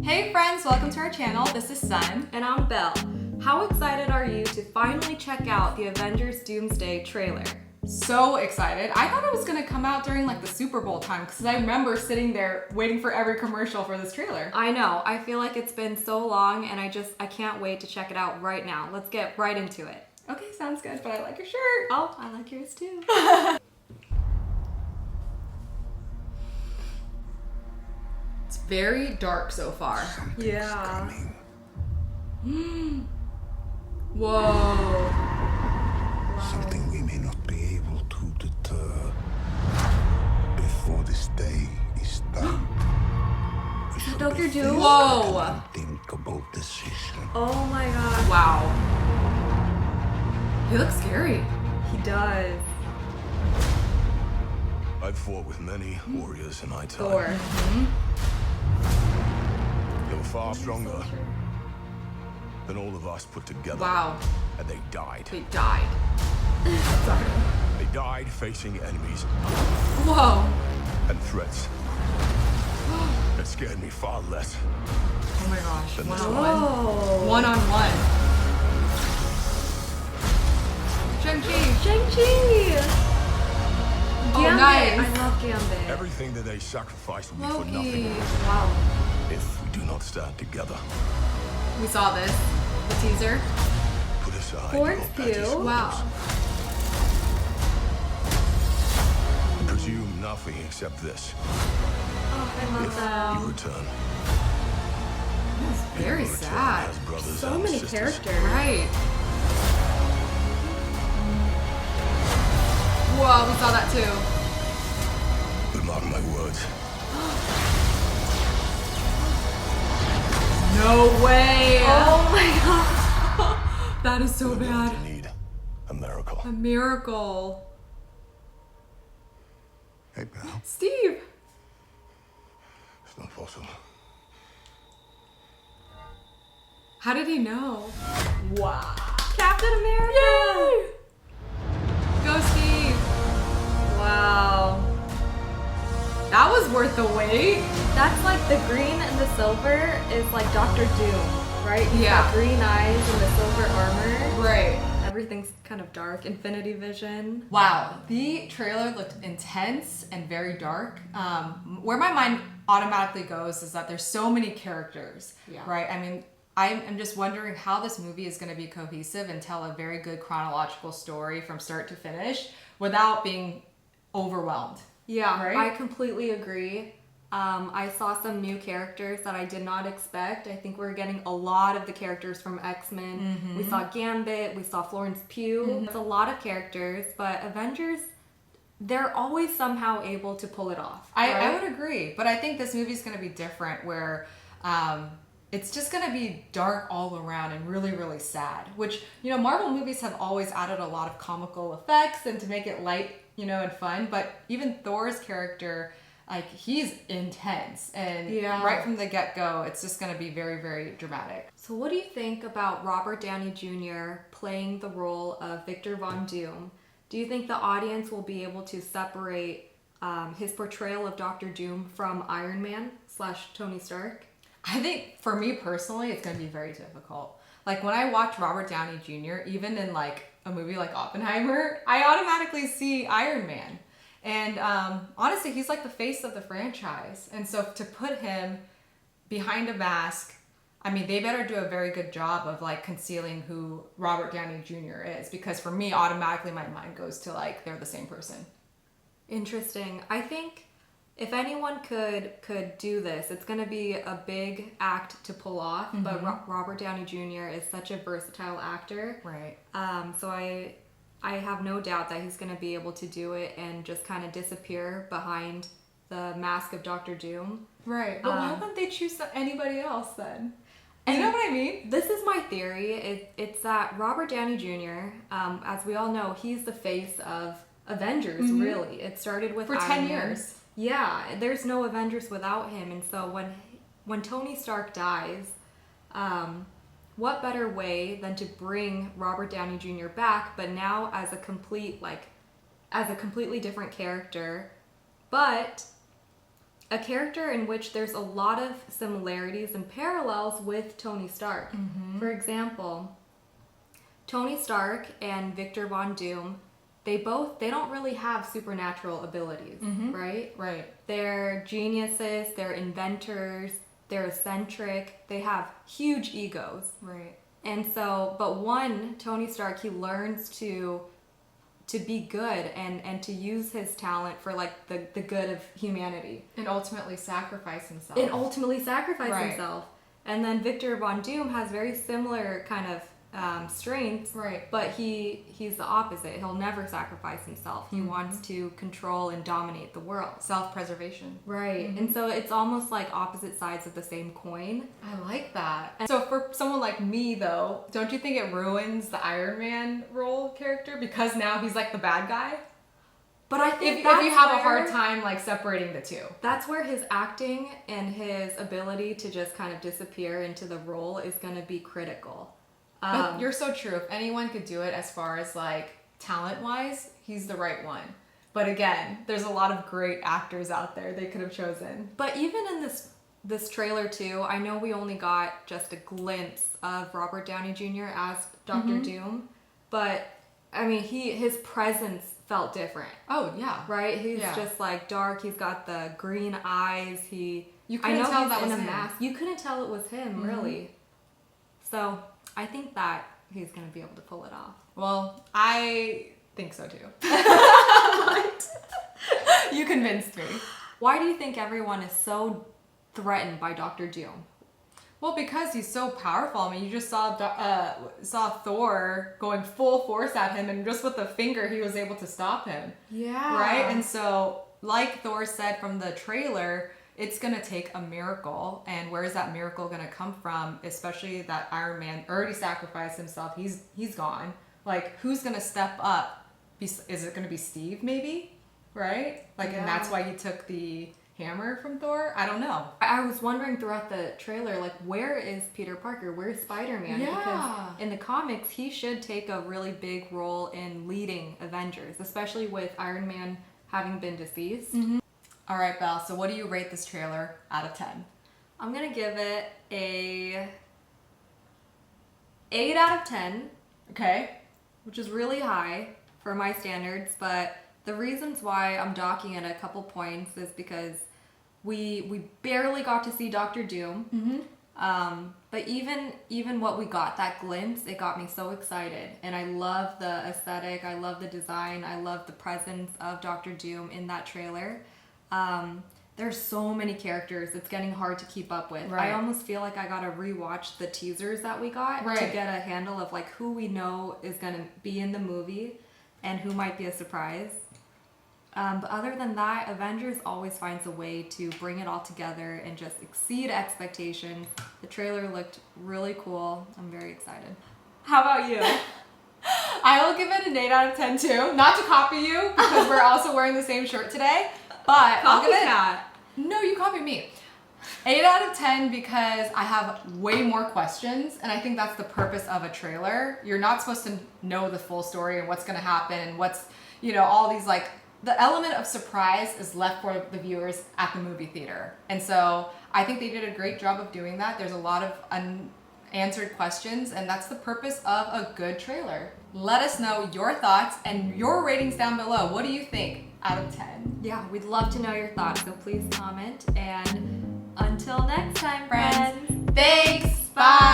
Hey friends, welcome to our channel. This is Sun. And I'm Belle. How excited are you to finally check out the Avengers Doomsday trailer? So excited. I thought it was gonna come out during like the Super Bowl time because I remember sitting there waiting for every commercial for this trailer. I know, I feel like it's been so long and I can't wait to check it out right now. Let's get right into it. Okay, sounds good, but I like your shirt. Oh, I like yours too. It's very dark so far. Yeah. Whoa. Something we may not be able to deter before this day is done. We shall Dr. be Doom? faced Whoa. with an unthinkable decision. Oh my god. Wow. He looks scary. He does. I've fought with many warriors in my time. Thor. They were far stronger than all of us put together. Wow. And they died. They died. Sorry. They died facing enemies Whoa. and threats that scared me far less. Oh my gosh. Then One this on one. one. Oh. One on one. Shang-Chi. Shang-Chi! Oh, Gambit. nice. I love Gambit. Everything that they sacrificed will be for Loki. nothing Wow. if we do not stand together. We saw this. The teaser. Put aside Florence your petty Pugh. squabbles. Wow. Presume nothing except this. Oh, I love If that. you return. Very Your return sad. has brothers So and many sisters. characters. Right. Whoa, we saw that too. But mark my words, No way. Oh my god. That is so we're going bad. to need a miracle. A miracle. Hey, pal. Steve. It's not possible. How did he know? Wow. Captain America. Yay! Go Steve. Wow. That was worth the wait. That's like the green and the silver is like Doctor Doom, right? He's Yeah. got green eyes and the silver armor. Right. Everything's kind of dark. Infinity Vision. Wow, the trailer looked intense and very dark. Where my mind automatically goes is that there's so many characters, Yeah. right? I mean, I'm just wondering how this movie is going to be cohesive and tell a very good chronological story from start to finish without being overwhelmed. Yeah, Right? I completely agree. I saw some new characters that I did not expect. I think we're getting a lot of the characters from X-Men. We saw Gambit, we saw Florence Pugh. It's a lot of characters, but Avengers, they're always somehow able to pull it off. I right? would agree, but I think this movie's going to be different where it's just going to be dark all around and really, really sad, which, you know, Marvel movies have always added a lot of comical effects and to make it light, you know, and fun, but even Thor's character, like, he's intense and Yeah. right from the get-go, it's just going to be very, very dramatic. So what do you think about Robert Downey Jr. playing the role of Victor Von Doom? Do you think the audience will be able to separate his portrayal of Dr. Doom from Iron Man / Tony Stark? I think for me personally, it's going to be very difficult. Like when I watch Robert Downey Jr., even in like a movie like Oppenheimer, I automatically see Iron Man. And honestly, he's like the face of the franchise. And so to put him behind a mask, I mean, they better do a very good job of like concealing who Robert Downey Jr. is. Because for me, automatically my mind goes to like, they're the same person. Interesting. I think if anyone could do this, it's going to be a big act to pull off. But Robert Downey Jr. is such a versatile actor. Right. So I have no doubt that he's going to be able to do it and just kind of disappear behind the mask of Dr. Doom. Right. But why wouldn't they choose anybody else then? And You know what I mean? This is my theory. It's that Robert Downey Jr., as we all know, he's the face of Avengers, really. It started with For Iron 10 Man. years. Yeah, there's no Avengers without him. And so when Tony Stark dies, what better way than to bring Robert Downey Jr. back, but now as a completely different character, but a character in which there's a lot of similarities and parallels with Tony Stark. For example, Tony Stark and Victor Von Doom, they don't really have supernatural abilities, right? Right. They're geniuses, they're inventors, they're eccentric, they have huge egos. Right. And so, but Tony Stark, he learns to be good and to use his talent for like the good of humanity. And ultimately sacrifice himself. Himself. And then Victor Von Doom has very similar kind of strengths, Right. but he's the opposite. He'll never sacrifice himself. He wants to control and dominate the world. Self-preservation. Right. And so it's almost like opposite sides of the same coin. I like that. So for someone like me, though, don't you think it ruins the Iron Man role character because now he's like the bad guy? But I think If you have a hard time like separating the two. That's where his acting and his ability to just kind of disappear into the role is going to be critical. But you're so true. If anyone could do it as far as like talent-wise, he's the right one. But again, there's a lot of great actors out there they could have chosen. But even in this trailer too, I know we only got just a glimpse of Robert Downey Jr. as Dr. Doom, but I mean, his presence felt different. Oh yeah. Right? He's just like dark. He's got the green eyes. You couldn't tell that was him. mask. You couldn't tell it was him, really. So I think that he's going to be able to pull it off. Well, I think so too. You convinced me. Why do you think everyone is so threatened by Dr. Doom? Well, because he's so powerful. I mean, you just saw Thor going full force at him, and just with the finger, he was able to stop him. Yeah. Right? And so, like Thor said from the trailer, it's going to take a miracle. And where is that miracle going to come from? Especially that Iron Man already sacrificed himself. He's gone. Like, who's going to step up? Is it going to be Steve, maybe? Right? Like, and that's why he took the hammer from Thor? I don't know. I was wondering throughout the trailer, like, where is Peter Parker? Where's Spider-Man? Yeah. Because in the comics, he should take a really big role in leading Avengers, especially with Iron Man having been deceased. All right, Belle, so what do you rate this trailer out of 10? I'm going to give it a 8 out of 10. Okay. Which is really high for my standards, but the reasons why I'm docking it a couple points is because we barely got to see Dr. Doom. But even what we got, that glimpse, it got me so excited. And I love the aesthetic, I love the design, I love the presence of Dr. Doom in that trailer. There's so many characters, it's getting hard to keep up with. Right. I almost feel like I gotta rewatch the teasers that we got to get a handle of like who we know is gonna be in the movie and who might be a surprise. But other than that, Avengers always finds a way to bring it all together and just exceed expectations. The trailer looked really cool. I'm very excited. How about you? I will give it an 8 out of 10 too. Not to copy you, because we're also wearing the same shirt today. But I'll give it... No, you copied me. 8 out of 10 because I have way more questions, and I think that's the purpose of a trailer. You're not supposed to know the full story and what's going to happen and what's, all these like... The element of surprise is left for the viewers at the movie theater. And so I think they did a great job of doing that. There's a lot of unanswered questions, and that's the purpose of a good trailer. Let us know your thoughts and your ratings down below. What do you think out of 10? Yeah, we'd love to know your thoughts, so please comment. And until next time, friends. Thanks. Bye.